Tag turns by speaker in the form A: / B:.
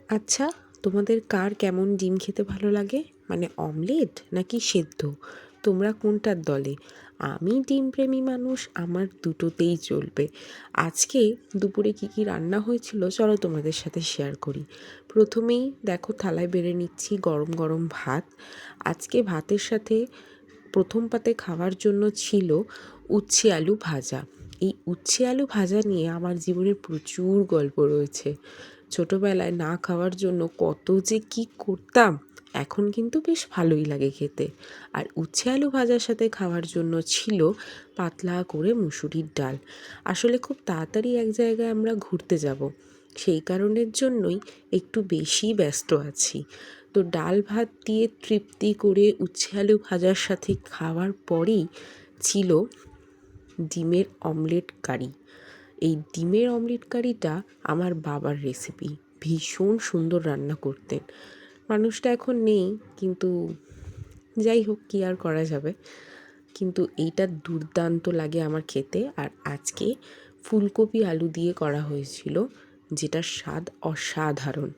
A: আচ্ছা, তোমাদের কার কেমন ডিম খেতে ভালো লাগে? মানে অমলেট নাকি সেদ্ধ? তোমরা কোনটার দলে? আমি ডিমপ্রেমী মানুষ, আমার দুটোতেই চলবে। আজকে দুপুরে কি রান্না হয়েছিল চলো তোমাদের সাথে শেয়ার করি। প্রথমেই দেখো থালায় বেড়ে নিচ্ছি গরম গরম ভাত। আজকে ভাতের সাথে প্রথম পাতে খাওয়ার জন্য ছিল উচ্ছে আলু ভাজা। এই উচ্ছে আলু ভাজা নিয়ে আমার জীবনে প্রচুর গল্প রয়েছে। ছোটোবেলায় না খাওয়ার জন্য কত যে কী করতাম, এখন কিন্তু বেশ ভালোই লাগে খেতে। আর উচ্ছে আলু ভাজার সাথে খাওয়ার জন্য ছিল পাতলা করে মুসুরির ডাল। আসলে খুব তাড়াতাড়ি এক জায়গায় আমরা ঘুরতে যাব, সেই কারণের জন্যই একটু বেশি ব্যস্ত আছি। তো ডাল ভাত দিয়ে তৃপ্তি করে উচ্ছে আলু ভাজার সাথে খাওয়ার পরেই ছিল ডিমের অমলেট কারি। এই ডিমের অমলেট কারিটা আমার বাবার রেসিপি, ভীষণ সুন্দর রান্না করতেন। মানুষটা এখন নেই, কিন্তু যাই হোক কী আর করা যাবে। কিন্তু এইটা দুর্দান্ত লাগে আমার খেতে। আর আজকে ফুলকপি আলু দিয়ে করা হয়েছিল, যেটার স্বাদ অসাধারণ।